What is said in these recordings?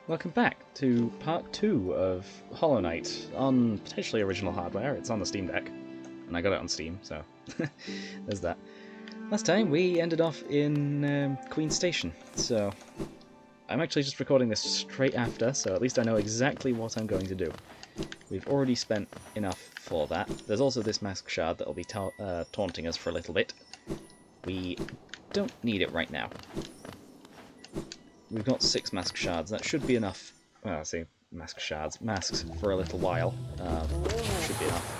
Welcome back to part 2 of Hollow Knight on potentially original hardware. It's on the Steam Deck, and I got it on Steam, so there's that. Last time we ended off in Queen Station, so I'm actually just recording this straight after, so at least I know exactly what I'm going to do. We've already spent enough for that. There's also this mask shard that will be taunting us for a little bit. We don't need it right now. We've got 6 mask shards. That should be enough. Well, I say mask shards. Masks for a little while. Should be enough.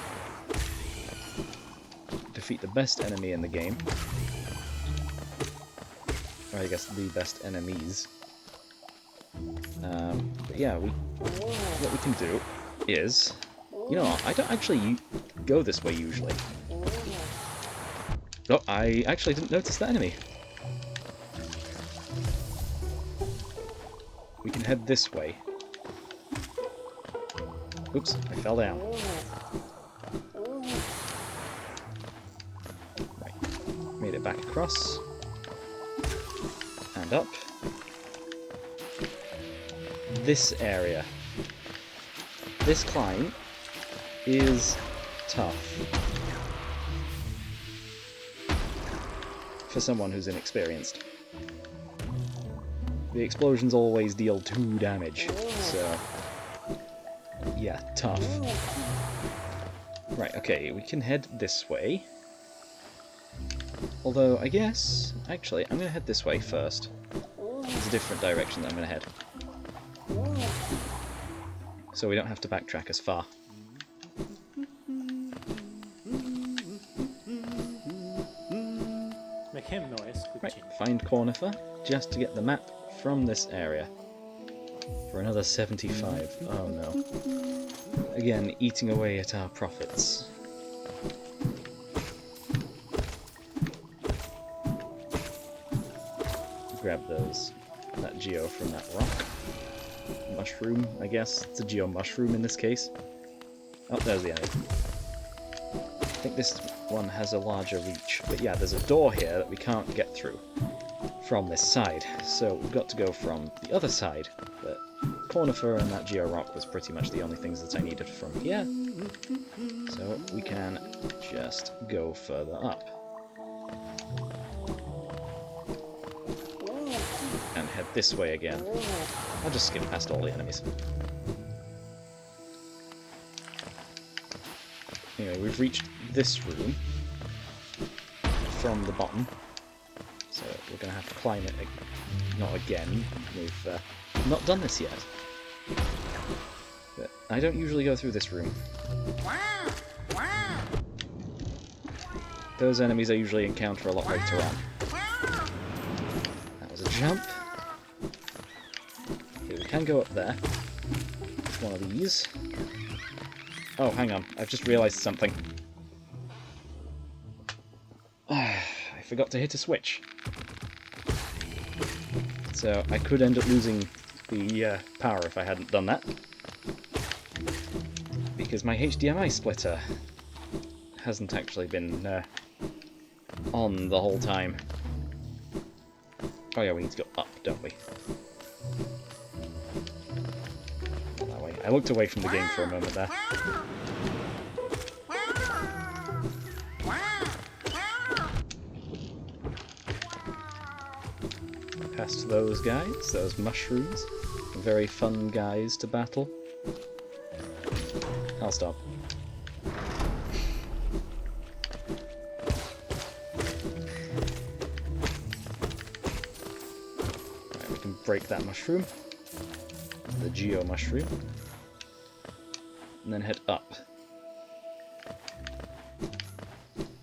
Defeat the best enemy in the game. Or I guess the best enemies. But yeah, what we can do is... You know what, I don't actually go this way usually. Oh, I actually didn't notice that enemy. We can head this way. Oops, I fell down. Right, made it back across. And up. This area. This climb is tough. For someone who's inexperienced. The explosions always deal 2 damage, so... yeah, tough. Right, okay, we can head this way. Although, I guess... actually, I'm going to head this way first. There's a different direction that I'm going to head. So we don't have to backtrack as far. Make him noise. Right, find Cornifer, just to get the map from this area. For another 75. Oh no. Again, eating away at our profits. Grab that geo from that rock. Mushroom, I guess. It's a geo mushroom in this case. Oh, there's the enemy. I think this one has a larger reach. But yeah, there's a door here that we can't get through from this side. So we've got to go from the other side. But Cornifer and that geo rock was pretty much the only things that I needed from here. So we can just go further up. And head this way again. I'll just skip past all the enemies. Anyway, we've reached this room from the bottom, so we're going to have to climb it, not again. We've not done this yet. But I don't usually go through this room. Those enemies I usually encounter a lot later on. That was a jump. Okay, we can go up there. It's one of these. Oh, hang on. I've just realised something. I forgot to hit a switch. So I could end up losing the power if I hadn't done that. Because my HDMI splitter hasn't actually been on the whole time. Oh yeah, we need to go up, don't we? That way. I looked away from the game for a moment there. Past those guys, those mushrooms. Very fun guys to battle. I'll stop. Right, we can break that mushroom. The geo mushroom. And then head up.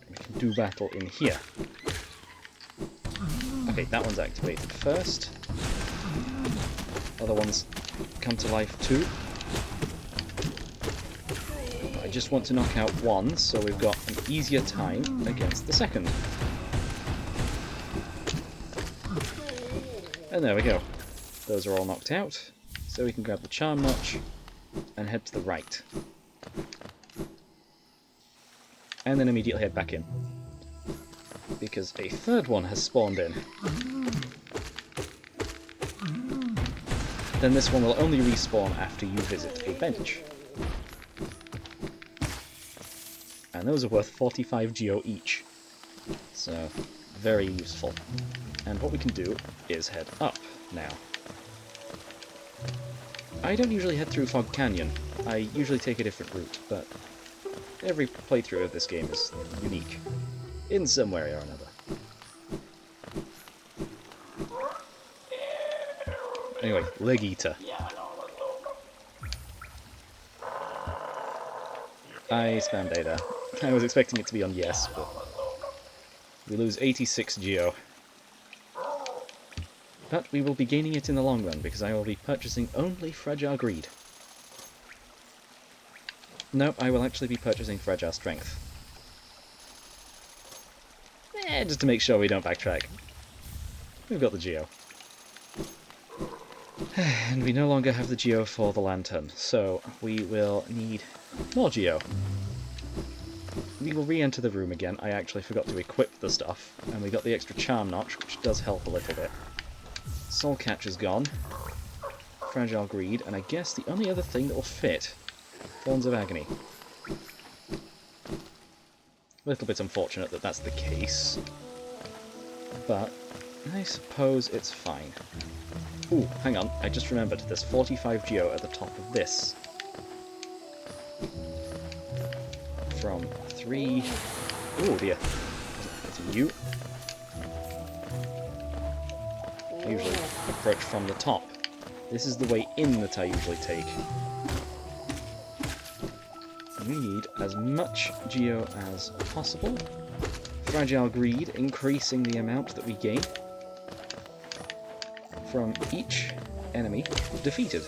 We can do battle in here. Okay, that one's activated first. Other ones come to life too. I just want to knock out one, so we've got an easier time against the second. And there we go. Those are all knocked out. So we can grab the charm notch and head to the right. And then immediately head back in. Because a third one has spawned in. then this one will only respawn after you visit a bench. And those are worth 45 geo each. So, very useful. And what we can do is head up now. I don't usually head through Fog Canyon. I usually take a different route, but every playthrough of this game is unique, in some way or another. Anyway, Leg Eater. I spam data. I was expecting it to be on yes, but we lose 86 geo. But we will be gaining it in the long run, because I will be purchasing only Fragile Greed. No, I will actually be purchasing Fragile Strength. Just to make sure we don't backtrack. We've got the geo. And we no longer have the geo for the lantern, so we will need more geo. We will re-enter the room again. I actually forgot to equip the stuff, and we got the extra charm notch, which does help a little bit. Soul Catch is gone. Fragile Greed, and I guess the only other thing that will fit, Thorns of Agony. A little bit unfortunate that that's the case, but I suppose it's fine. Ooh, hang on, I just remembered, there's 45 geo at the top of this. From 3... Ooh dear. It's a U. I usually approach from the top. This is the way in that I usually take. We need as much geo as possible. Fragile Greed, increasing the amount that we gain from each enemy defeated.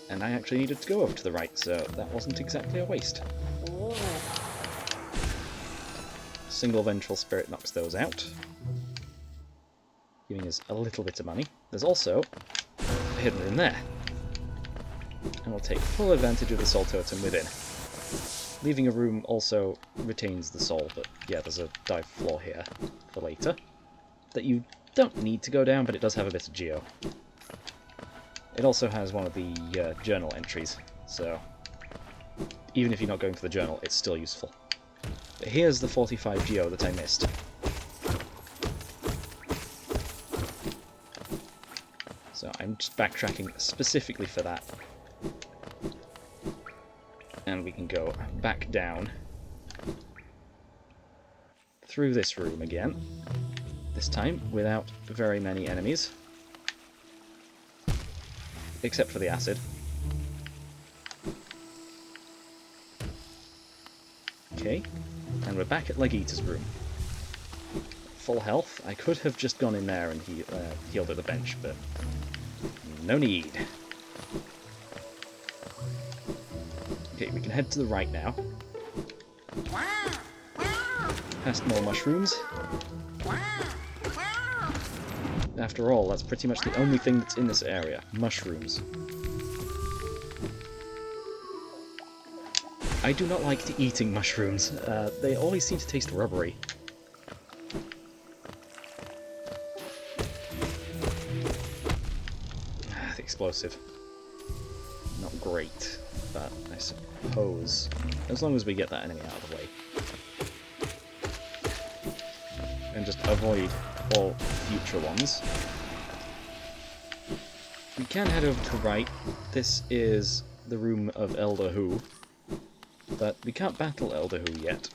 And I actually needed to go over to the right, so that wasn't exactly a waste. Single Vengeful Spirit knocks those out, giving us a little bit of money. There's also a hidden room there. And we'll take full advantage of the soul totem within. Leaving a room also retains the soul, but yeah, there's a dive floor here for later that you don't need to go down, but it does have a bit of geo. It also has one of the journal entries, so even if you're not going for the journal, it's still useful. But here's the 45 geo that I missed. So I'm just backtracking specifically for that. And we can go back down through this room again, this time without very many enemies, except for the acid. Okay, and we're back at Leg Eater's room. Full health. I could have just gone in there and healed at the bench, but no need. Okay, we can head to the right now. Past more mushrooms. After all, that's pretty much the only thing that's in this area. Mushrooms. I do not like eating mushrooms. They always seem to taste rubbery. The explosive. Not great, but I suppose, as long as we get that enemy out of the way. And just avoid all future ones. We can head over to the right. This is the room of Elder Who. But we can't battle Elder Who yet.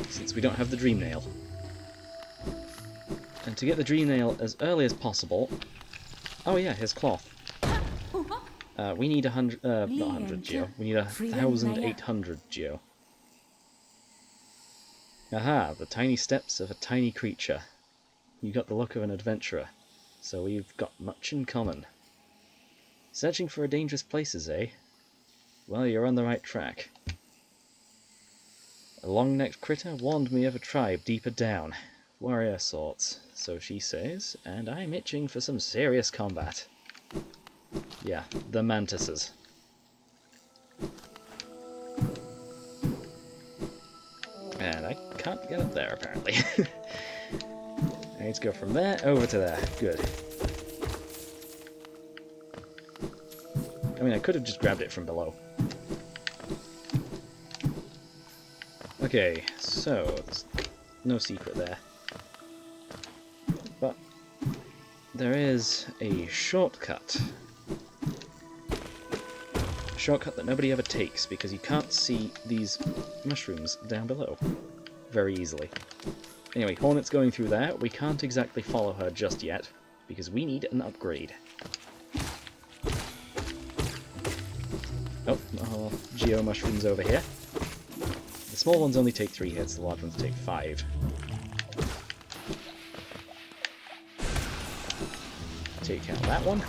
Since we don't have the Dream Nail. And to get the Dream Nail as early as possible... Oh yeah, here's cloth. We need 100... not 100 geo. We need 1,800 geo. Aha, the tiny steps of a tiny creature. You got the look of an adventurer. So we've got much in common. Searching for dangerous places, eh? Well, you're on the right track. A long-necked critter warned me of a tribe deeper down. Warrior sorts, so she says, and I'm itching for some serious combat. Yeah, the Mantises. And I can't get up there, apparently. I need to go from there over to there. Good. I mean, I could have just grabbed it from below. Okay, so there's no secret there. But there is a shortcut. A shortcut that nobody ever takes because you can't see these mushrooms down below very easily. Anyway, Hornet's going through there. We can't exactly follow her just yet because we need an upgrade. Oh, Geo mushrooms over here. The small ones only take 3 hits, the large ones take 5. Take out that one.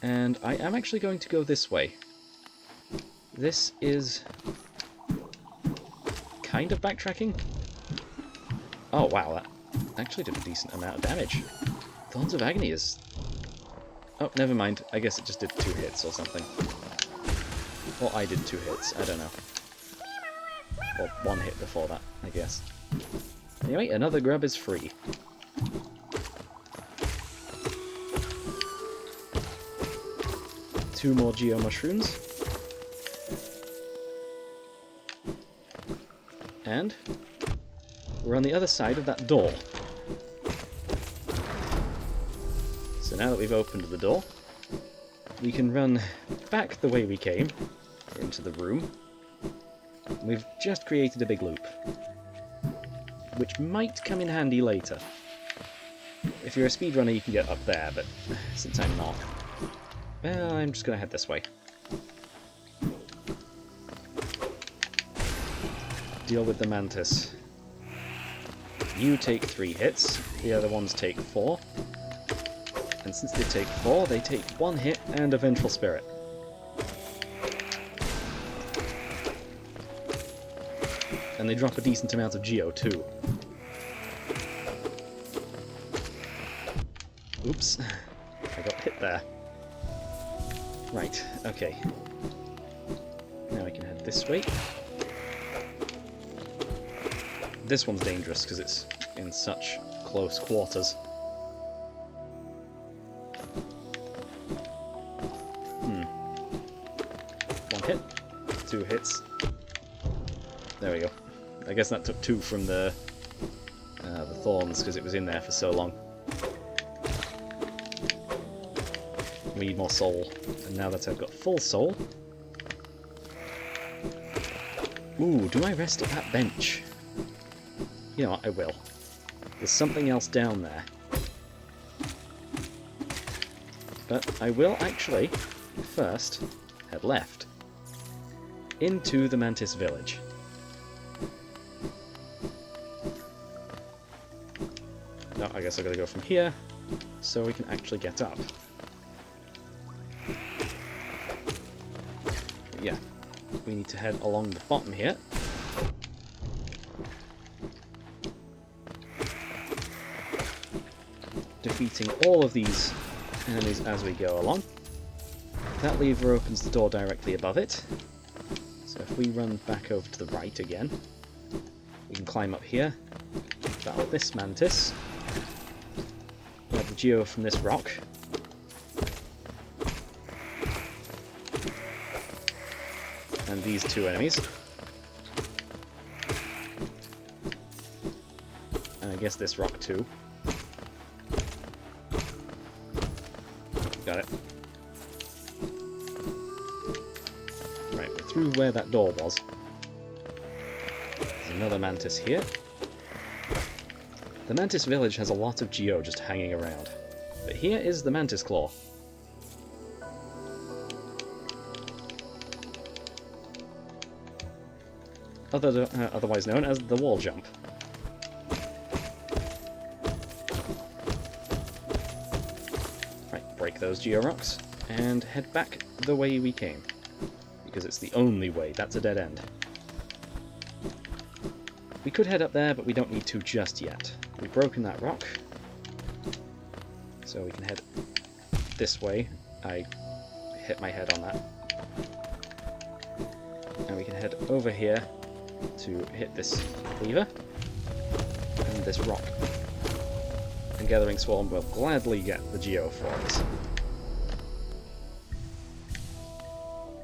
And I am actually going to go this way. This is kind of backtracking. Oh wow, that actually did a decent amount of damage. Thorns of Agony is... Oh, never mind. I guess it just did 2 hits or something. Or I did 2 hits, I don't know. Or 1 hit before that, I guess. Anyway, another grub is free. Two more Geo mushrooms. And we're on the other side of that door. So now that we've opened the door, we can run back the way we came, into the room. We've just created a big loop, which might come in handy later. If you're a speedrunner, you can get up there, but since I'm not, well, I'm just going to head this way. Deal with the Mantis. You take 3 hits, the other ones take 4. And since they take 4, they take 1 hit and a Vengeful Spirit. And they drop a decent amount of Geo too. Oops, I got hit there. Right, okay. Now we can head this way. This one's dangerous because it's in such close quarters. One hit, 2 hits. There we go. I guess that took 2 from the thorns because it was in there for so long. We need more soul, and now that I've got full soul... Ooh, do I rest at that bench? You know what, I will. There's something else down there. But I will actually, first, head left. Into the Mantis village. No, I guess I gotta go from here, so we can actually get up. Yeah, we need to head along the bottom here. Defeating all of these enemies as we go along. That lever opens the door directly above it. So if we run back over to the right again, we can climb up here, battle this Mantis, grab the Geo from this rock, and these 2 enemies. And I guess this rock too. Got it. Right, we're through where that door was. There's another Mantis here. The Mantis village has a lot of Geo just hanging around. But here is the Mantis Claw. Otherwise known as the wall jump. Right, break those Geo rocks, and head back the way we came. Because it's the only way, that's a dead end. We could head up there, but we don't need to just yet. We've broken that rock, so we can head this way. I hit my head on that. And we can head over here to hit this lever and this rock. And Gathering Swarm will gladly get the Geo for us.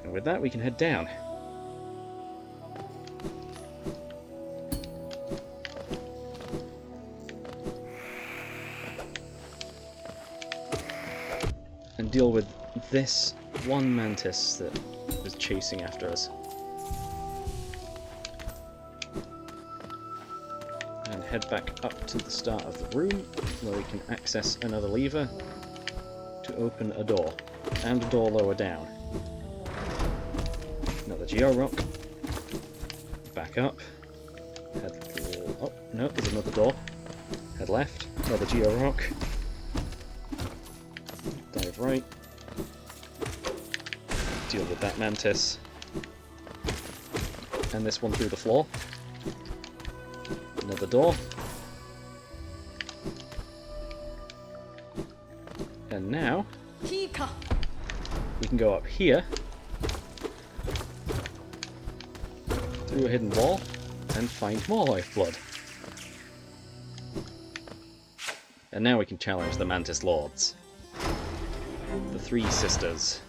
And with that, we can head down. And deal with this one Mantis that was chasing after us. And head back up to the start of the room, where we can access another lever to open a door. And a door lower down. Another Geo Rock. Back up. Head... oh, no, there's another door. Head left. Another Geo Rock. Dive right. Deal with that Mantis. And this one through the floor. Another door. And now we can go up here through a hidden wall and find more lifeblood. And now we can challenge the Mantis Lords. The Three Sisters.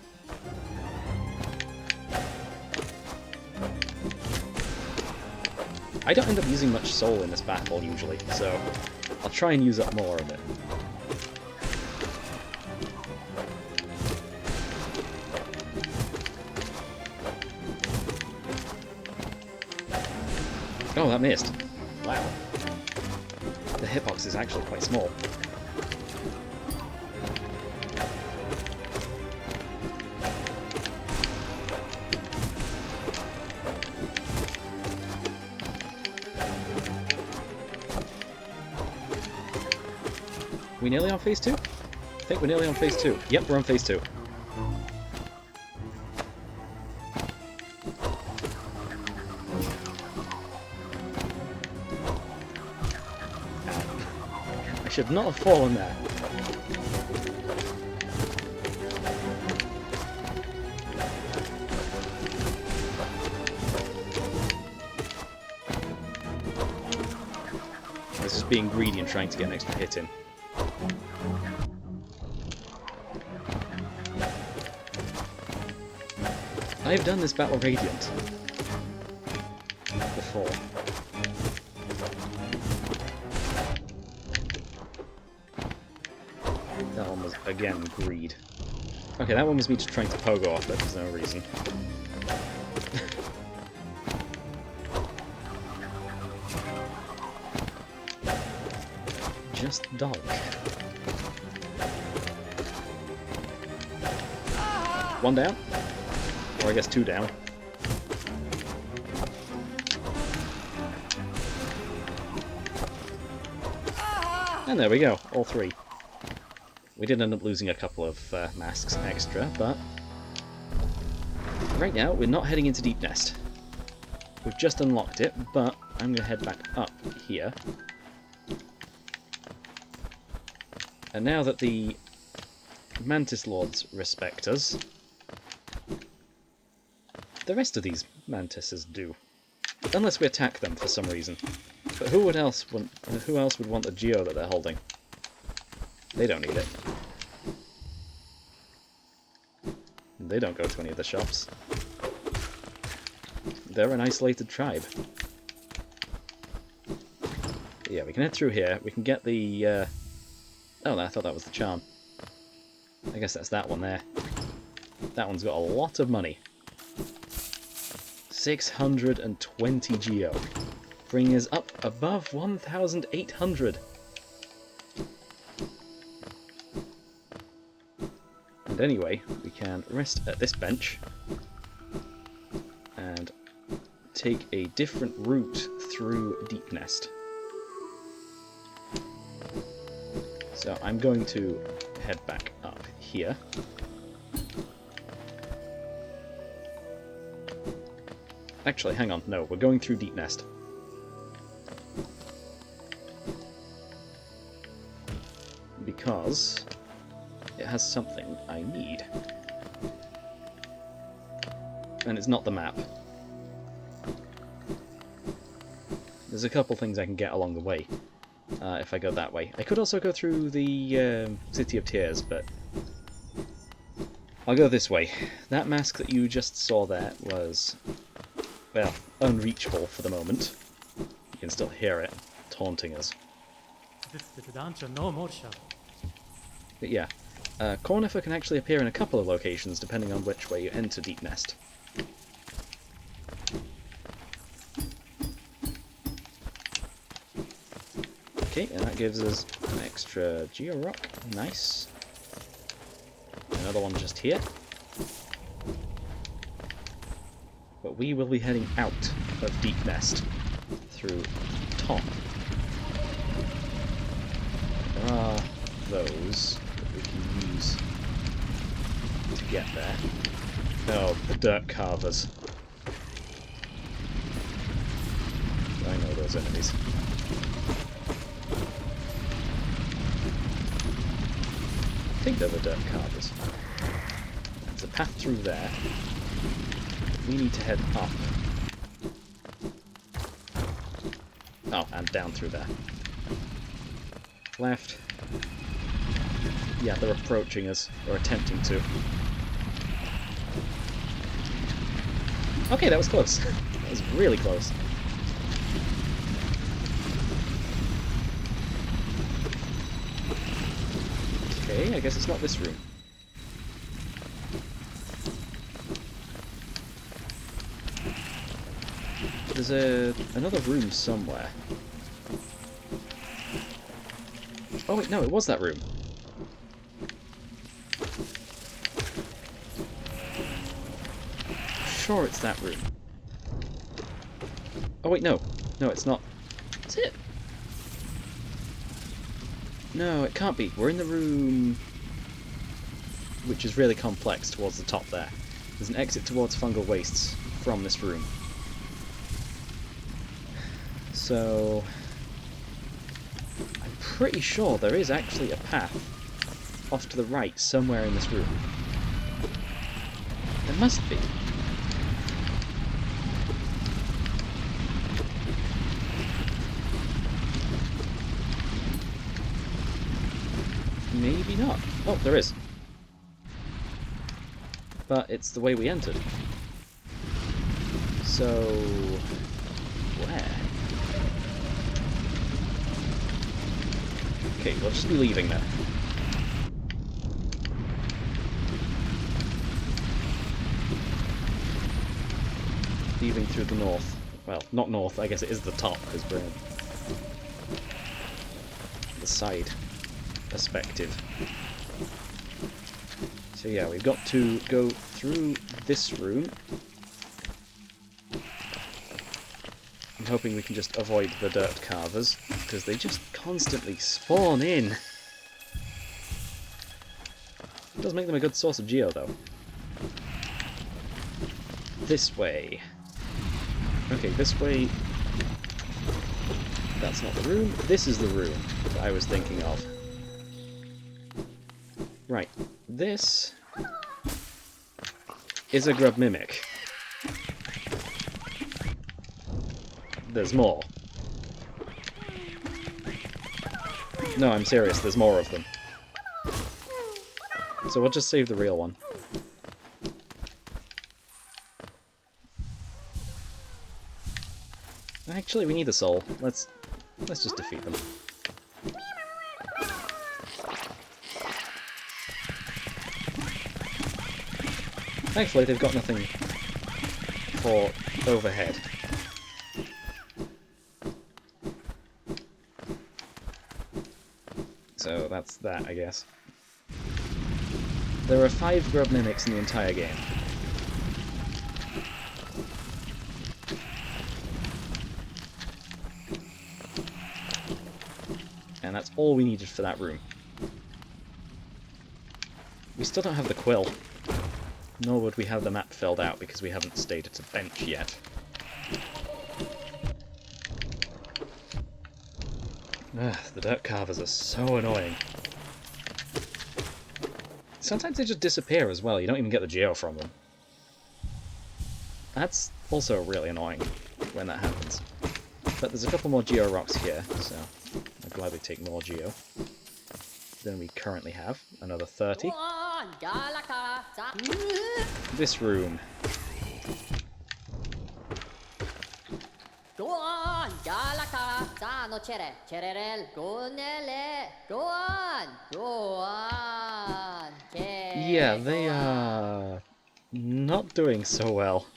I don't end up using much soul in this battle usually, so I'll try and use up more of it. Oh, that missed. Wow. The hitbox is actually quite small. We nearly on phase 2? I think we're nearly on phase 2. Yep, we're on phase 2. I should not have fallen there. This is being greedy and trying to get an extra hit in. I've done this battle Radiant before. That one was, again, greed. Okay, that one was me just trying to pogo off it for no reason. Just dodge. One down. Or I guess 2 down. And there we go, all 3. We did end up losing a couple of masks extra, but right now we're not heading into Deep Nest. We've just unlocked it, but I'm going to head back up here. And now that the Mantis Lords respect us, the rest of these Mantises do. Unless we attack them for some reason. But who else would want the Geo that they're holding? They don't need it. They don't go to any of the shops. They're an isolated tribe. Yeah, we can head through here. We can get the... Oh, I thought that was the charm. I guess that's that one there. That one's got a lot of money. 620 Geo. Bringing us up above 1,800. And anyway, we can rest at this bench and take a different route through Deep Nest. So I'm going to head back up here. Actually, hang on, no, we're going through Deep Nest. Because it has something I need. And it's not the map. There's a couple things I can get along the way if I go that way. I could also go through the City of Tears, but I'll go this way. That mask that you just saw there was, well, unreachable for the moment. You can still hear it taunting us. But yeah, Cornifer can actually appear in a couple of locations depending on which way you enter Deep Nest. Okay, and that gives us an extra Geo-Rock. Nice. Another one just here. But we will be heading out of Deep Nest through top. There are those that we can use to get there. Oh, the dirt carvers. I know those enemies. I think they're the dirt carvers. There's a path through there. We need to head up. Oh, and down through there. Left. Yeah, they're approaching us, or attempting to. Okay, that was close. That was really close. Okay, I guess it's not this room. There's another room somewhere. Oh wait, no, it was that room. Sure, it's that room. Oh wait, no. No, it's not. Is it? No, it can't be. We're in the room which is really complex towards the top there. There's an exit towards fungal wastes from this room. So I'm pretty sure there is actually a path off to the right somewhere in this room. There must be. Maybe not. Oh, there is. But it's the way we entered. So where? Okay, we'll just be leaving there. Leaving through the north. Well, not north, I guess it is the top, because we're in the side perspective. So yeah, we've got to go through this room. I'm hoping we can just avoid the dirt carvers, because they just constantly spawn in. It does make them a good source of geo, though. This way. Okay, this way. That's not the room. This is the room that I was thinking of. Right. This is a grub mimic. There's more. No, I'm serious, there's more of them. So we'll just save the real one. Actually, we need a soul. Let's just defeat them. Thankfully, they've got nothing for overhead. So that's that, I guess. There are 5 grub mimics in the entire game. And that's all we needed for that room. We still don't have the quill. Nor would we have the map filled out because we haven't stayed at a bench yet. Ugh, the dirt carvers are so annoying. Sometimes they just disappear as well, you don't even get the geo from them. That's also really annoying when that happens. But there's a couple more Geo rocks here, so I'll gladly take more Geo than we currently have. Another 30. This room. Go on, Galaka, Sano Chere, Cherel, Gonele, go on, go on. Yeah, they are not doing so well.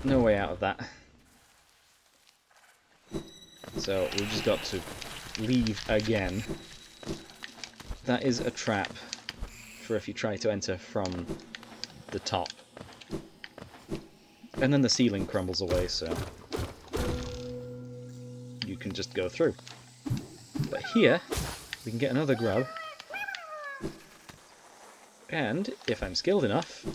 No way out of that. So we just got to leave again. That is a trap for if you try to enter from the top. And then the ceiling crumbles away, so you can just go through. But here, we can get another grub. And, if I'm skilled enough,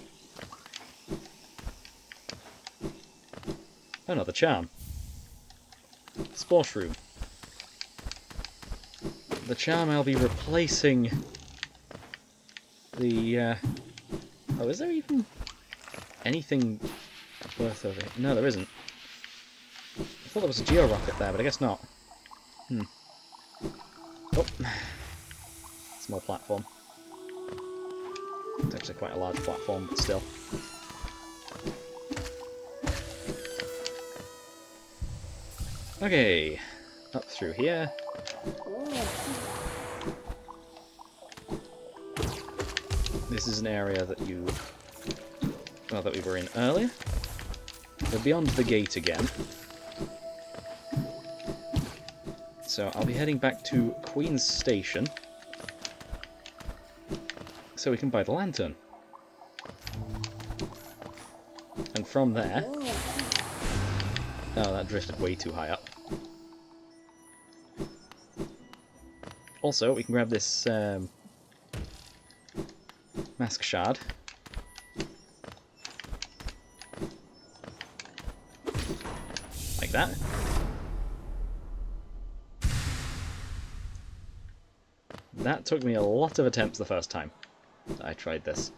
another charm. Spore Shroom. The charm I'll be replacing the... Oh, is there even anything worth of it? No, there isn't. I thought there was a Geo Rocket there, but I guess not. Oh. Small platform. It's actually quite a large platform, but still. Okay, up through here. This is an area that that we were in earlier. We're beyond the gate again. So I'll be heading back to Queen's Station so we can buy the lantern. And from there... Oh, that drifted way too high up. Also, we can grab this mask shard. Like that. That took me a lot of attempts the first time that I tried this.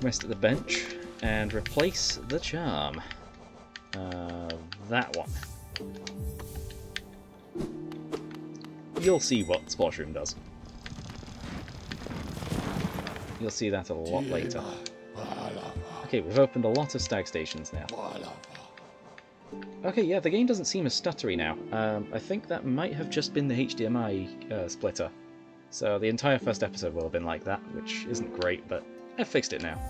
Rest at the bench and replace the charm. That one. You'll see what Spore Shroom does. You'll see that a lot later. Okay, we've opened a lot of stag stations now. Okay, yeah, the game doesn't seem as stuttery now. I think that might have just been the HDMI splitter. So the entire first episode will have been like that, which isn't great, but I've fixed it now.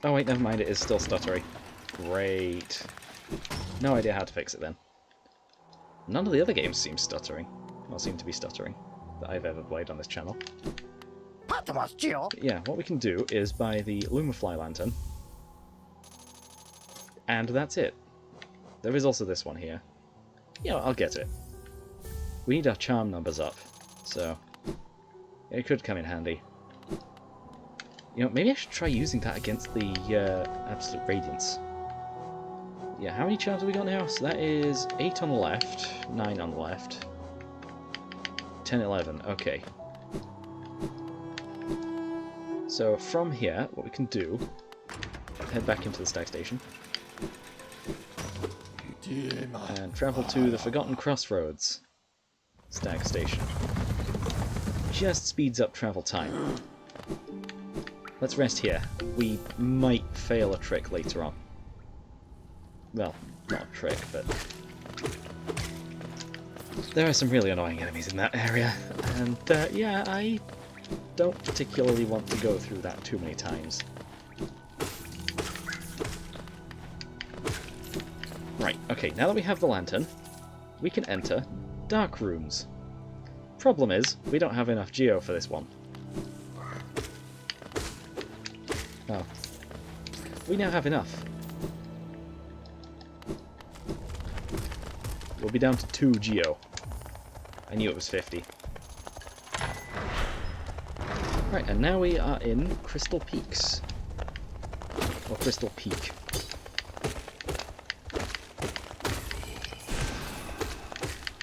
Oh wait, never mind, it is still stuttery. Great. No idea how to fix it then. None of the other games seem stuttering. Or seem to be stuttering that I've ever played on this channel. But yeah, what we can do is buy the Lumafly lantern. And that's it. There is also this one here. Yeah, I'll get it. We need our charm numbers up, so it could come in handy. You know, maybe I should try using that against the Absolute Radiance. Yeah, how many charms have we got now? So that is 8 on the left, 9 on the left, 10, 11, okay. So from here, what we can do, head back into the stag station, and travel to the Forgotten Crossroads stag station. Just speeds up travel time. Let's rest here. We might fail a trick later on. Well, not a trick, but... there are some really annoying enemies in that area, and yeah, I don't particularly want to go through that too many times. Right, okay, now that we have the lantern, we can enter dark rooms. Problem is, we don't have enough geo for this one. Oh. We now have enough. We'll be down to 2 geo. I knew it was 50. Right, and now we are in Crystal Peaks. Or Crystal Peak.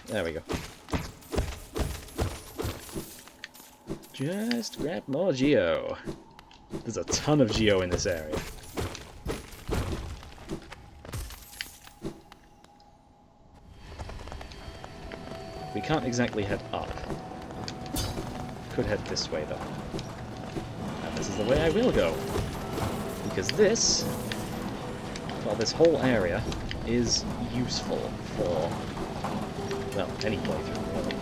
There we go. Just grab more geo. There's a ton of geo in this area. We can't exactly head up. Could head this way though. And this is the way I will go. Because this, well, this whole area is useful for, well, any playthrough really.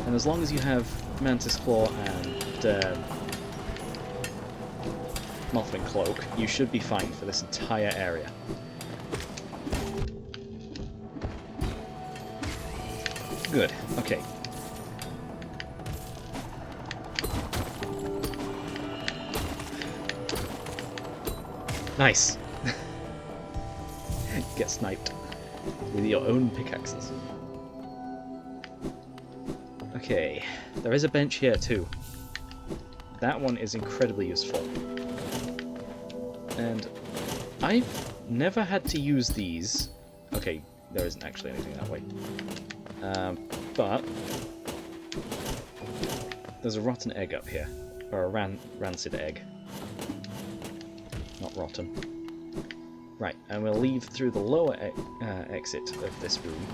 And as long as you have Mantis Claw and Mothman Cloak, you should be fine for this entire area. Good, okay. Nice! Get sniped with your own pickaxes. Okay, there is a bench here too. That one is incredibly useful. And I've never had to use these. Okay, there isn't actually anything that way. But there's a rotten egg up here. Or a rancid egg. Not rotten. Right, and we'll leave through the lower exit of this room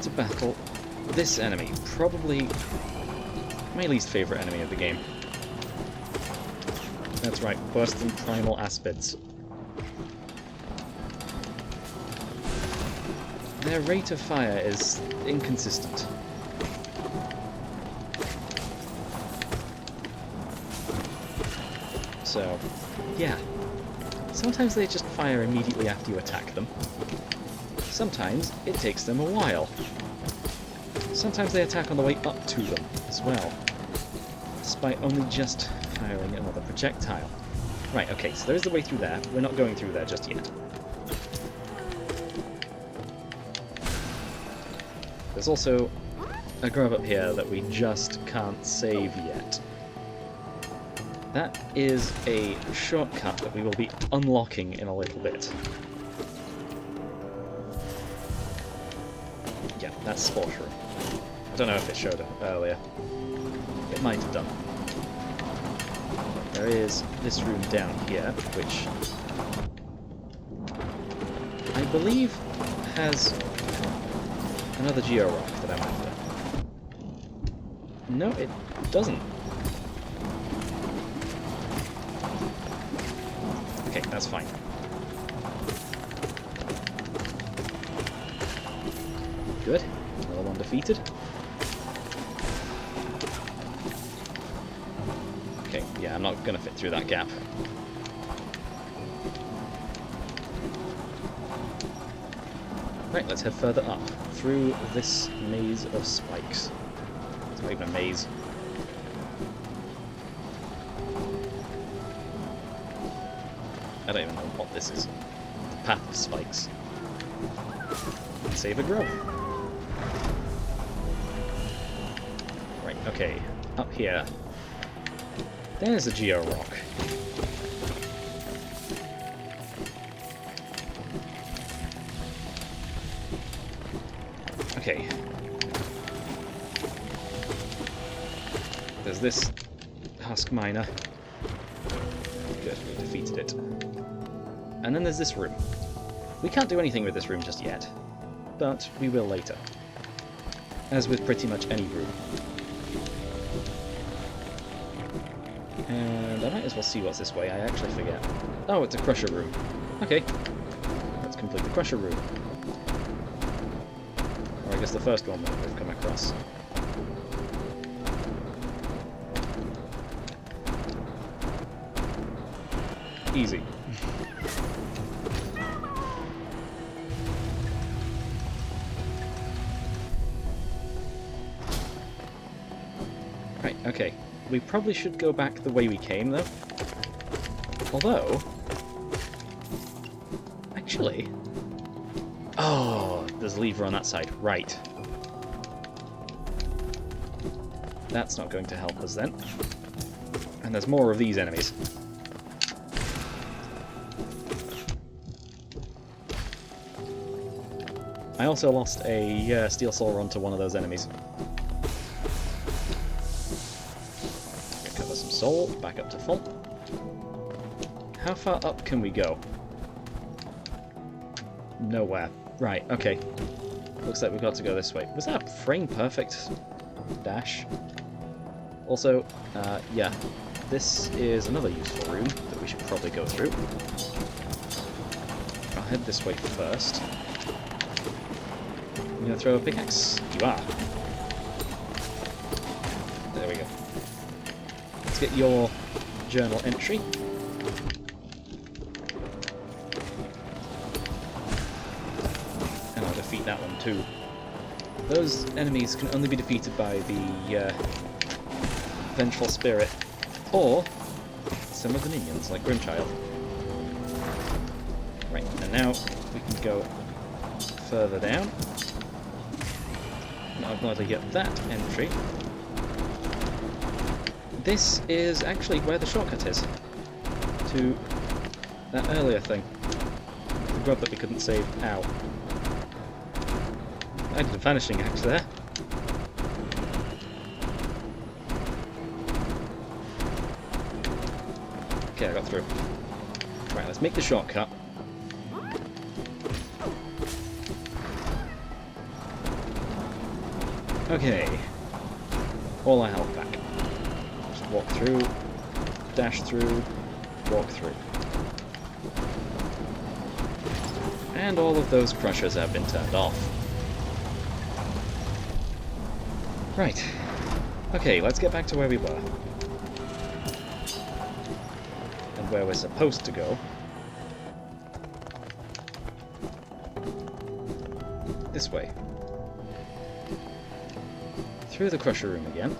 to battle this enemy. Probably my least favourite enemy of the game. That's right, bursting primal aspids. Their rate of fire is inconsistent. So, yeah. Sometimes they just fire immediately after you attack them. Sometimes it takes them a while. Sometimes they attack on the way up to them as well, despite only just firing another projectile. Right, okay, so there's the way through there. We're not going through there just yet. There's also a grub up here that we just can't save yet. That is a shortcut that we will be unlocking in a little bit. Yeah, that's Spyro. I don't know if it showed up earlier. It might have done. There is this room down here, which I believe has another geo rock that I'm after. No, it doesn't. Okay, that's fine. Good. Another one defeated. Okay, yeah, I'm not gonna fit through that gap. Right, let's head further up, through this maze of spikes. It's not even a maze. I don't even know what this is. The path of spikes. Save a grub. Right, okay. Up here. There's a geo rock. Okay. There's this husk miner. Good, we defeated it. And then there's this room. We can't do anything with this room just yet, but we will later. As with pretty much any room. And I might as well see what's this way, I actually forget. Oh, it's a crusher room. Okay. Let's complete the crusher room. Or I guess the first one that we've come across. Easy. Right, okay. We probably should go back the way we came, though. Although... Actually... Oh, there's a lever on that side. Right. That's not going to help us then. And there's more of these enemies. I also lost a steel sword onto one of those enemies. Recover some soul, back up to full. How far up can we go? Nowhere. Right, okay. Looks like we've got to go this way. Was that a frame perfect dash? Also, yeah, this is another useful room that we should probably go through. I'll head this way first. You gonna throw a pickaxe? You are. There we go. Let's get your journal entry. And I'll defeat that one too. Those enemies can only be defeated by the Vengeful Spirit, or some of the minions, like Grimchild. Right, and now we can go further down. And I'll gladly get that entry. This is actually where the shortcut is to that earlier thing. The grub that we couldn't save. Ow. I did a vanishing axe there. Okay, I got through. Right, let's make the shortcut. Okay. All our health back. Just walk through, dash through, walk through. And all of those crushers have been turned off. Right. Okay, let's get back to where we were. And where we're supposed to go. This way. Through the crusher room again.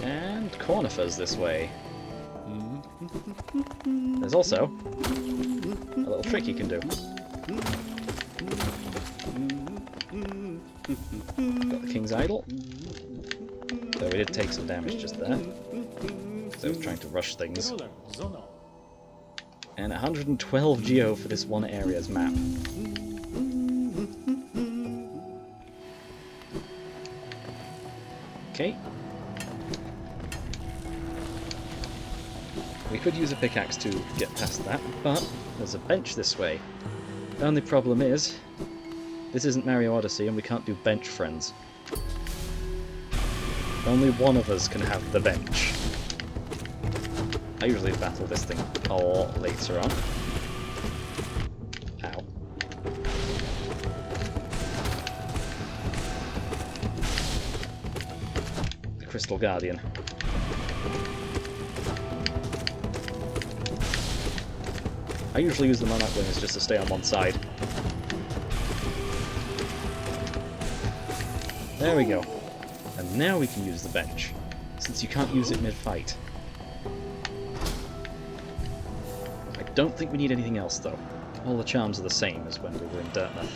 And cornifers this way. There's also a little trick you can do. Got the King's Idol. Though we did take some damage just there. So we're trying to rush things. And 112 geo for this one area's map. Okay. We could use a pickaxe to get past that, but there's a bench this way. The only problem is, this isn't Mario Odyssey and we can't do bench friends. Only one of us can have the bench. I usually battle this thing a lot later on. Ow. The Crystal Guardian. I usually use the Monarch Wings just to stay on one side. There we go. And now we can use the bench, since you can't use it mid-fight. I don't think we need anything else, though. All the charms are the same as when we were in Dartmouth.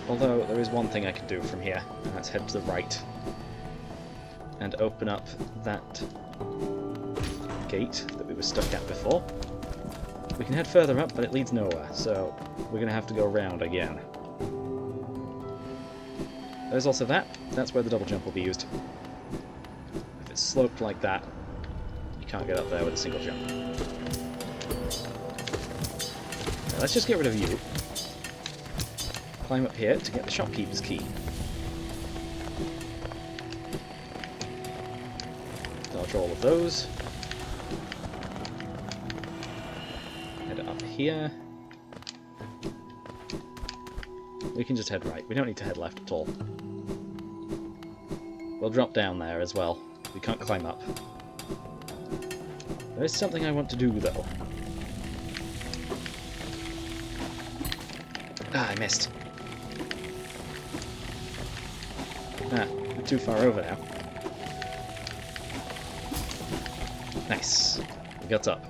Although, there is one thing I can do from here, and that's head to the right. And open up that gate that we were stuck at before. We can head further up, but it leads nowhere, so we're going to have to go around again. There's also that. That's where the double jump will be used. If it's sloped like that, you can't get up there with a single jump. Now, let's just get rid of you. Climb up here to get the shopkeeper's key. Dodge all of those. Head up here. We can just head right. We don't need to head left at all. We'll drop down there as well. We can't climb up. There is something I want to do, though. Ah, I missed. Ah, we're too far over now. Nice. We got up.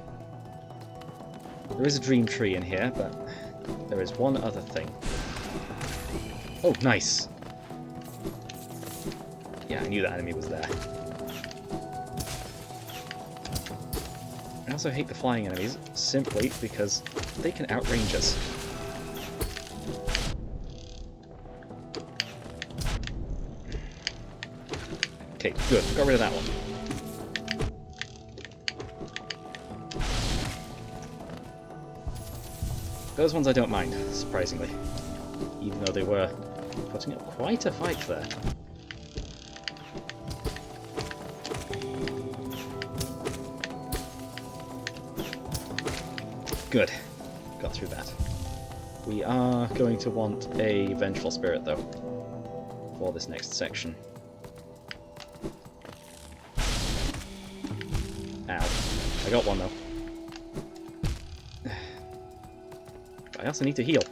There is a dream tree in here, but there is one other thing. Oh, nice. Yeah, I knew that enemy was there. I also hate the flying enemies, simply because they can outrange us. Okay, good. Got rid of that one. Those ones I don't mind, surprisingly. Even though they were putting up quite a fight there. Good. Got through that. We are going to want a Vengeful Spirit, though, for this next section. Ow. I got one, though. I also need to heal.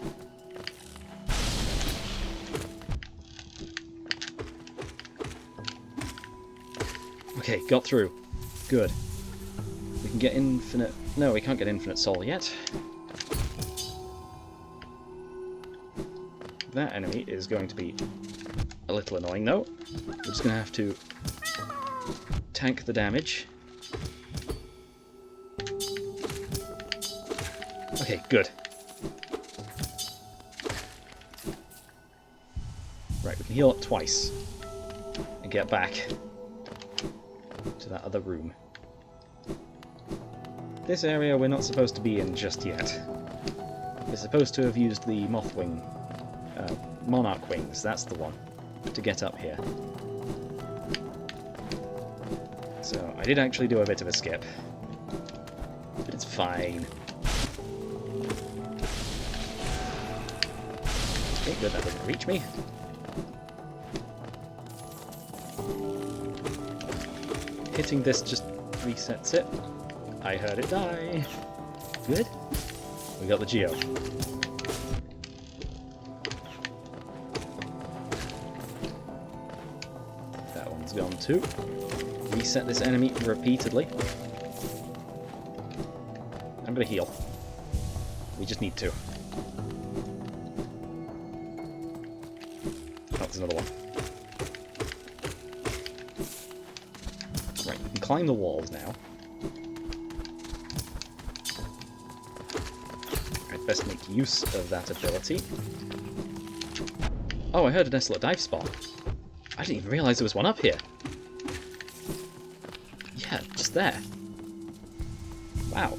Okay, got through. Good. We can get infinite... No, we can't get infinite soul yet. That enemy is going to be a little annoying, though. We're just going to have to tank the damage. Okay, good. Right, we can heal up twice and get back to that other room. This area we're not supposed to be in just yet. We're supposed to have used the Monarch Wings, that's the one, to get up here. So I did actually do a bit of a skip, but it's fine. Okay, good, that doesn't reach me. Hitting this just resets it. I heard it die. Good. We got the Geo. That one's gone too. Reset this enemy repeatedly. I'm gonna heal. We just need to. Oh, there's another one. Right, we can climb the walls now. Best make use of that ability. Oh, I heard a desolate dive spawn. I didn't even realise there was one up here. Yeah, just there. Wow.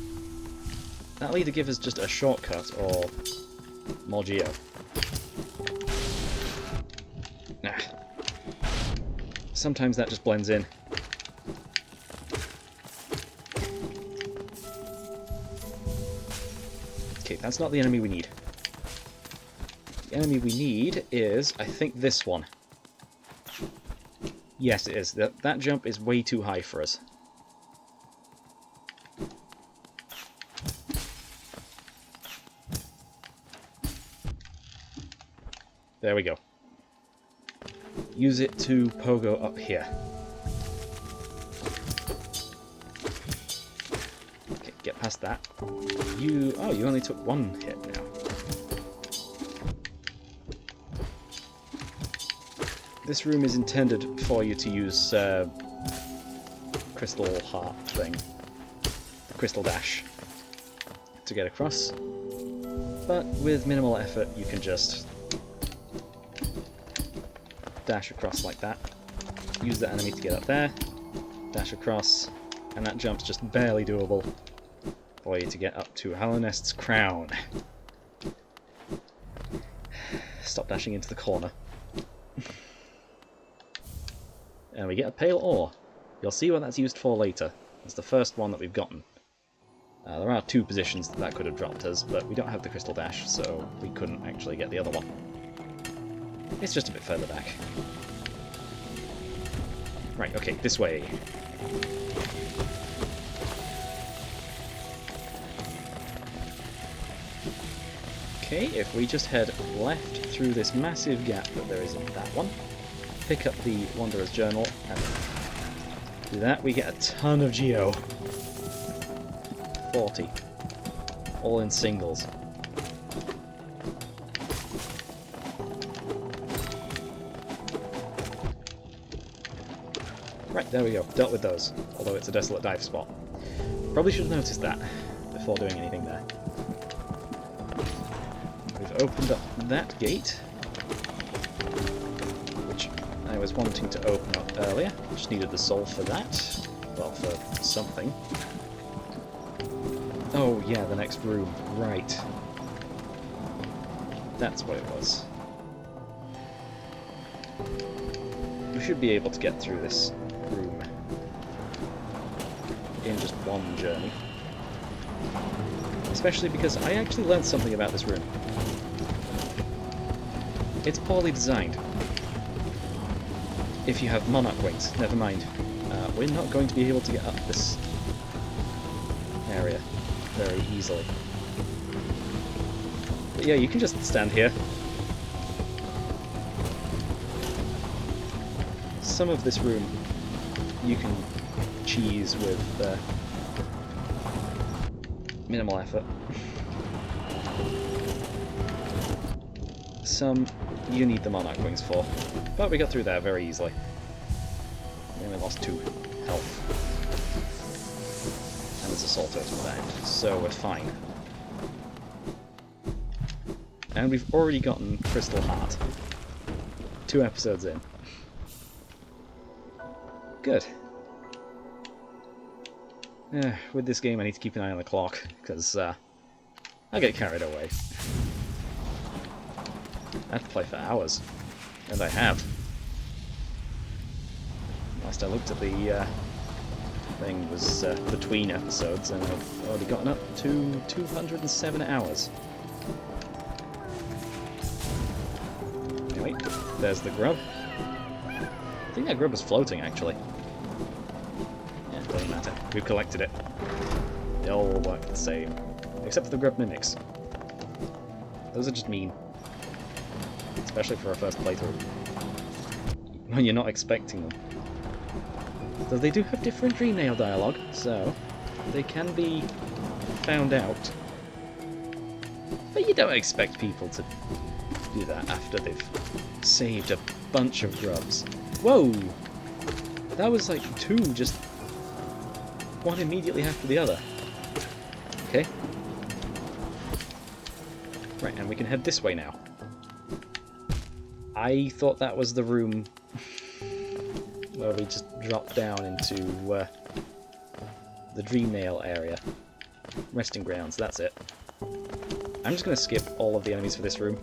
That'll either give us just a shortcut or more geo. Nah. Sometimes that just blends in. Okay, that's not the enemy we need. The enemy we need is, I think, this one. Yes, it is. That jump is way too high for us. There we go. Use it to pogo up here. Okay, get past that. You only took one hit now. This room is intended for you to use crystal heart thing, the crystal dash, to get across. But with minimal effort, you can just dash across like that. Use the enemy to get up there, dash across, and that jump's just barely doable for you to get up to Hallownest's crown. Stop dashing into the corner. And we get a pale ore. You'll see what that's used for later. It's the first one that we've gotten. There are two positions that could have dropped us, but we don't have the crystal dash, so we couldn't actually get the other one. It's just a bit further back. Right, okay, this way. Okay, if we just head left through this massive gap that there is in that one, pick up the Wanderer's Journal, and do that, we get a ton of geo. 40. All in singles. Right, there we go. Dealt with those. Although it's a desolate dive spot. Probably should have noticed that before doing anything there. We've opened up that gate, which I was wanting to open up earlier. Just needed the soul for that. Well, for something. Oh, yeah, the next room. Right. That's what it was. We should be able to get through this room in just one journey. Especially because I actually learned something about this room. It's poorly designed. If you have monarch wings, never mind. We're not going to be able to get up this area very easily. But yeah, you can just stand here. Some of this room you can cheese with minimal effort. Some you need the monarch wings for, but we got through there very easily. We only lost 2 health. And there's a soul totem there, so we're fine. And we've already gotten Crystal Heart. 2 episodes in. Good. With this game I need to keep an eye on the clock, because I get carried away. I have to play for hours. And I have. Last I looked at the thing was between episodes, and I've already gotten up to 207 hours. Anyway, there's the grub. I think that grub was floating, actually. Yeah, doesn't matter. We've collected it. They all work the same. Except for the grub mimics. Those are just mean. Especially for a first playthrough. When you're not expecting them. Though they do have different dream nail dialogue, so they can be found out. But you don't expect people to do that after they've saved a bunch of grubs. Whoa! That was like 2, just one immediately after the other. Okay. Right, and we can head this way now. I thought that was the room where we just dropped down into the dream nail area. Resting grounds, that's it. I'm just going to skip all of the enemies for this room.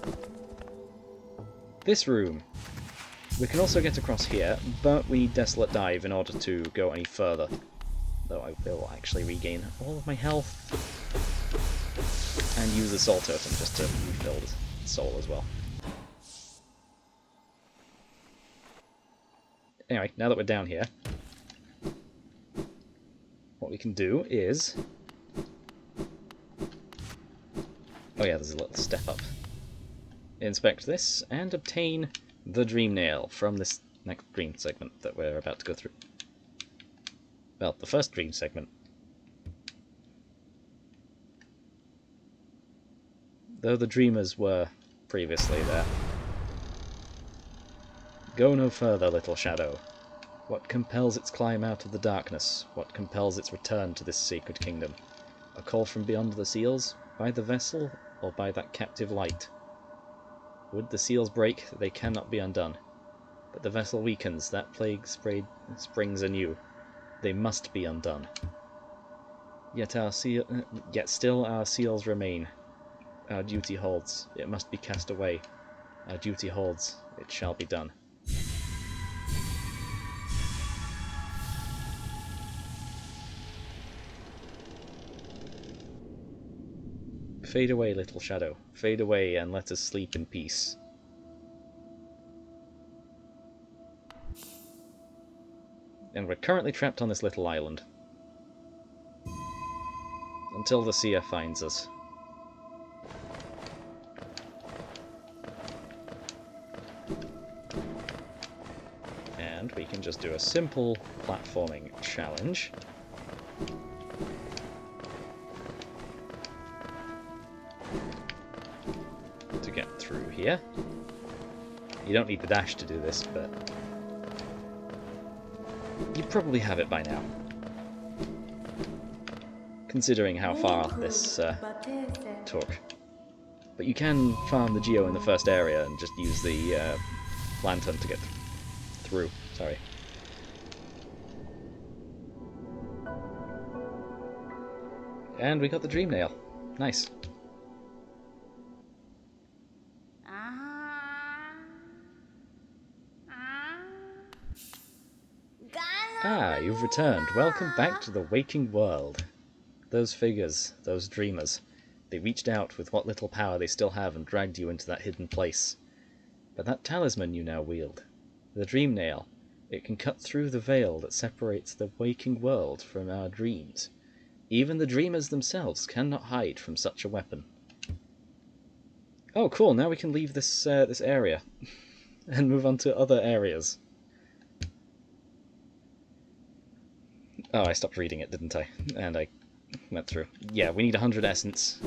This room. We can also get across here, but we need Desolate Dive in order to go any further. Though I will actually regain all of my health. And use the Soul Totem just to refill the soul as well. Anyway, now that we're down here, what we can do is... Oh yeah, there's a little step up. Inspect this, and obtain the Dream Nail from this next dream segment that we're about to go through. Well, the first dream segment. Though the dreamers were previously there. Go no further, little shadow. What compels its climb out of the darkness? What compels its return to this sacred kingdom? A call from beyond the seals? By the vessel, or by that captive light? Would the seals break, they cannot be undone. But the vessel weakens, that plague springs anew. They must be undone. Yet still our seals remain. Our duty holds. It must be cast away. Our duty holds. It shall be done. Fade away, little shadow. Fade away and let us sleep in peace. And we're currently trapped on this little island. Until the seer finds us. And we can just do a simple platforming challenge. To get through here. You don't need the dash to do this, but You probably have it by now, considering how far this took. But you can farm the Geo in the first area and just use the lantern to get through. Sorry. And we got the Dream Nail. Nice. Ah, you've returned. Welcome back to the waking world. Those figures, those dreamers, they reached out with what little power they still have and dragged you into that hidden place. But that talisman you now wield, the Dream Nail, it can cut through the veil that separates the waking world from our dreams. Even the dreamers themselves cannot hide from such a weapon. Oh, cool! Now we can leave this this area and move on to other areas. Oh, I stopped reading it, didn't I? And I went through. Yeah, we need 100 essence.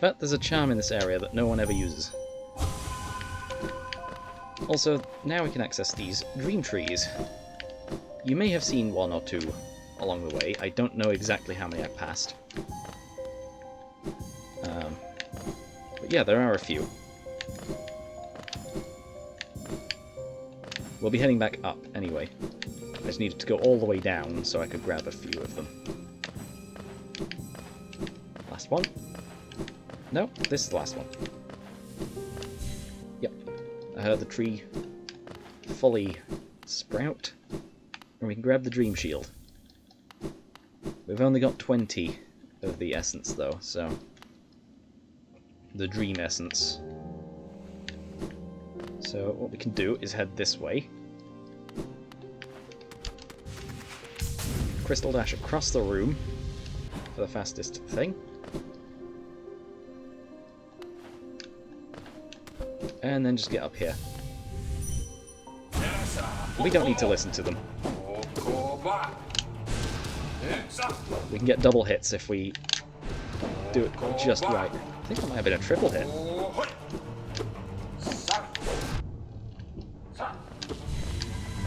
But there's a charm in this area that no one ever uses. Also, now we can access these dream trees. You may have seen one or two along the way. I don't know exactly how many I passed. But yeah, there are a few. We'll be heading back up anyway. I just needed to go all the way down so I could grab a few of them. Last one. No, this is the last one. Yep. I heard the tree fully sprout. And we can grab the Dream Shield. We've only got 20 of the essence though, so... the Dream Essence. So what we can do is head this way. Crystal dash across the room for the fastest thing. And then just get up here. We don't need to listen to them. We can get double hits if we do it just right. I think that might have been a triple hit.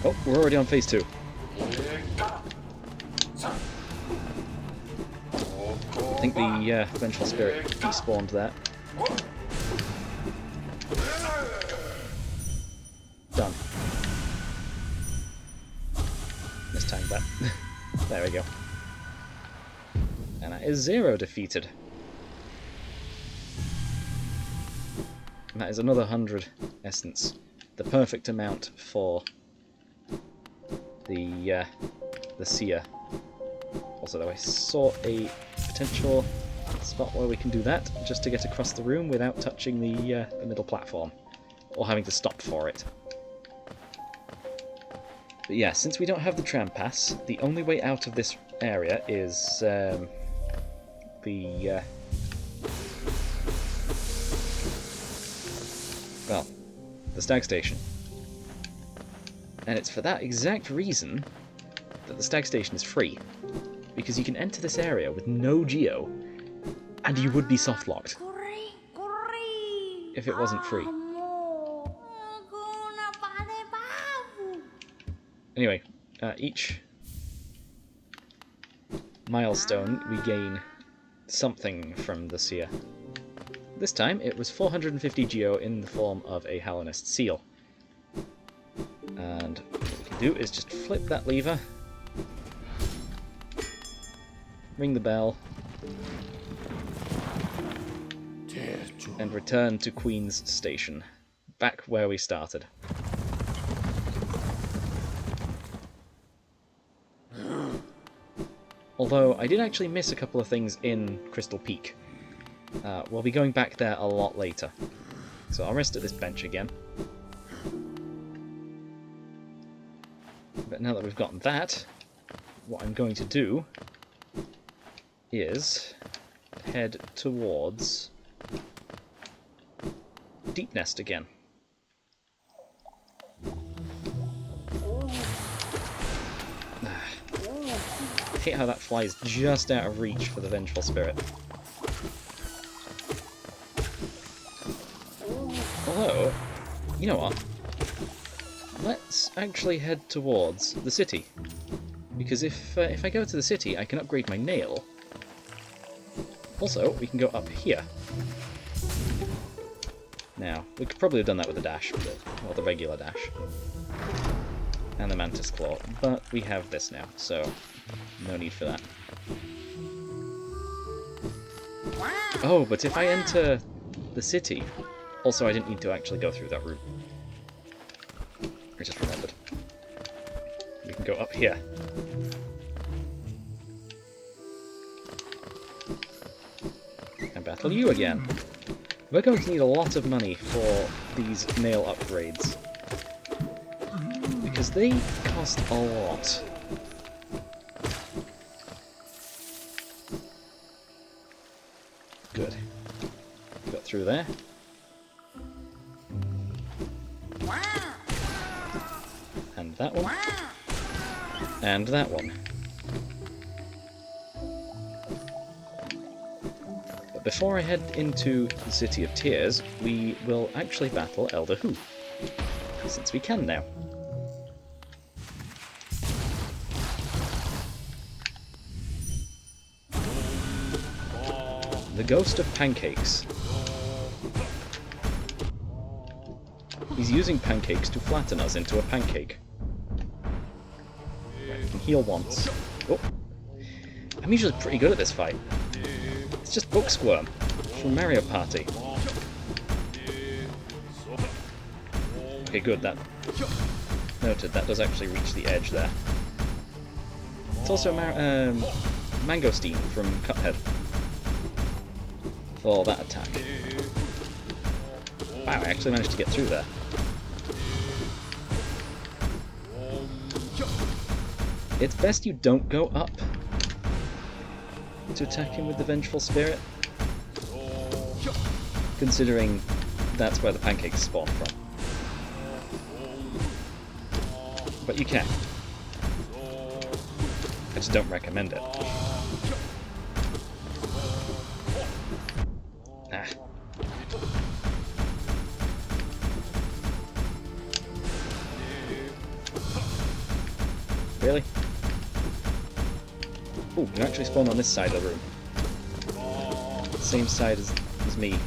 Oh, we're already on phase 2. I think the Vengeful Spirit despawned that. Done. Mistimed that. There we go. And that is 0 defeated. And that is another 100 essence. The perfect amount for the seer. Also, though, I saw a potential spot where we can do that, just to get across the room without touching the middle platform, or having to stop for it. But yeah, since we don't have the tram pass, the only way out of this area is the Stag Station. And it's for that exact reason that the Stag Station is free. Because you can enter this area with no geo, and you would be soft-locked if it wasn't free. Anyway, each milestone we gain something from the seer. This time it was 450 geo in the form of a Hallownest seal. And what we can do is just flip that lever, ring the bell, and return to Queen's Station, back where we started. Although I did actually miss a couple of things in Crystal Peak. We'll be going back there a lot later. So I'll rest at this bench again. But now that we've gotten that, what I'm going to do is head towards Deep Nest again. I hate how that flies just out of reach for the Vengeful Spirit. Although, you know what? let's actually head towards the city. Because if I go to the city, I can upgrade my nail. Also, we can go up here. Now, we could probably have done that with a dash, or the regular dash. And the Mantis Claw, but we have this now, so no need for that. Oh, but if I enter the city... Also, I didn't need to actually go through that route. I just remembered. We can go up here. And battle you again. We're going to need a lot of money for these nail upgrades. Because they cost a lot. Good. Got through there. And that one. And that one. But before I head into the City of Tears, we will actually battle Elder Who. Since we can now. The Ghost of Pancakes. He's using pancakes to flatten us into a pancake. Right, we can heal once. Oh. I'm usually pretty good at this fight. It's just Booksquirm from Mario Party. Okay, good, that... Noted, that does actually reach the edge there. It's also Mangosteen from Cuphead. For that attack. Wow, I actually managed to get through there. It's best you don't go up to attack him with the Vengeful Spirit, considering that's where the pancakes spawn from. But you can. I just don't recommend it. Ah. Really? Ooh, you actually spawn on this side of the room. Same side as me.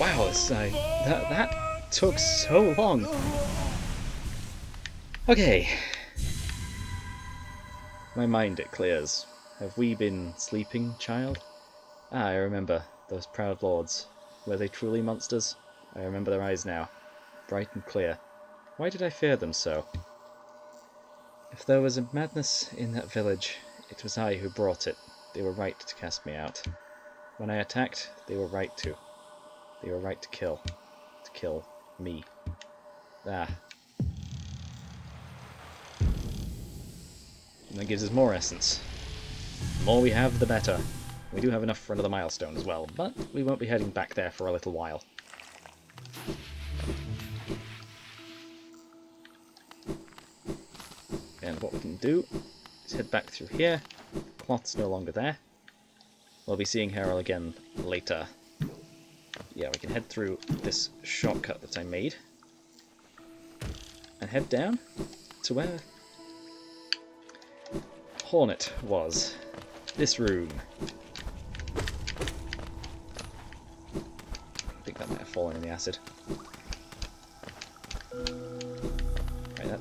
Wow, this side. That took so long. Okay. My mind, it clears. Have we been sleeping, child? Ah, I remember. Those proud lords. Were they truly monsters? I remember their eyes now. Bright and clear. Why did I fear them so? If there was a madness in that village, it was I who brought it. They were right to cast me out. When I attacked, they were right to. They were right to kill. To kill me. Ah. And that gives us more essence. The more we have, the better. We do have enough for another milestone as well, but we won't be heading back there for a little while. And what we can do is head back through here. Cloth's no longer there. We'll be seeing her again later. Yeah, we can head through this shortcut that I made. And head down to where Hornet was. This room. I think that might have fallen in the acid. Right,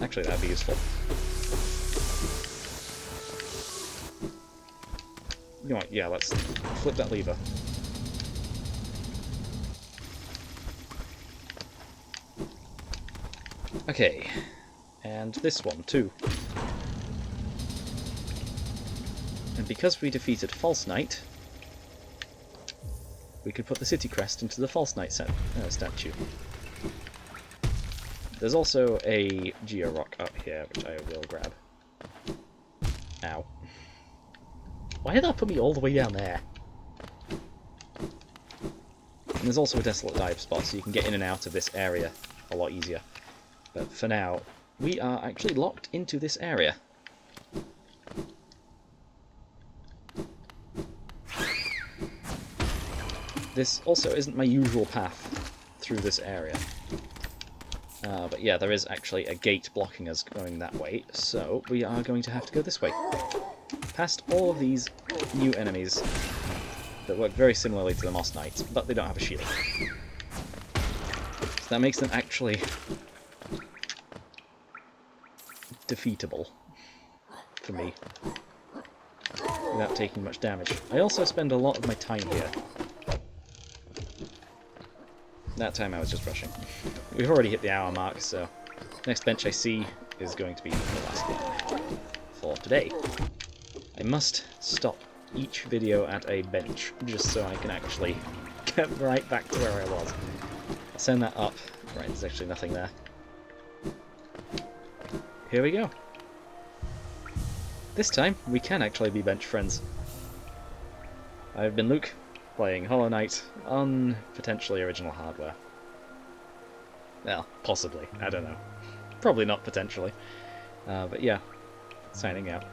actually that'd be useful. You know what, yeah, let's flip that lever. Okay, and this one too. And because we defeated False Knight, we could put the city crest into the False Knight statue. There's also a Geo-Rock up here, which I will grab. Ow. Why did that put me all the way down there? And there's also a Desolate Dive spot, so you can get in and out of this area a lot easier. But for now, we are actually locked into this area. This also isn't my usual path through this area. But yeah, there is actually a gate blocking us going that way, so we are going to have to go this way. Past all of these new enemies that work very similarly to the Moss Knights, but they don't have a shield. So that makes them actually defeatable for me, without taking much damage. I also spend a lot of my time here. That time I was just rushing. We've already hit the hour mark, so next bench I see is going to be the last one for today. I must stop each video at a bench, just so I can actually get right back to where I was. I'll send that up. Right, there's actually nothing there. Here we go. This time, we can actually be bench friends. I've been Luke, playing Hollow Knight on potentially original hardware. Well, possibly. I don't know. Probably not potentially. But yeah, signing out.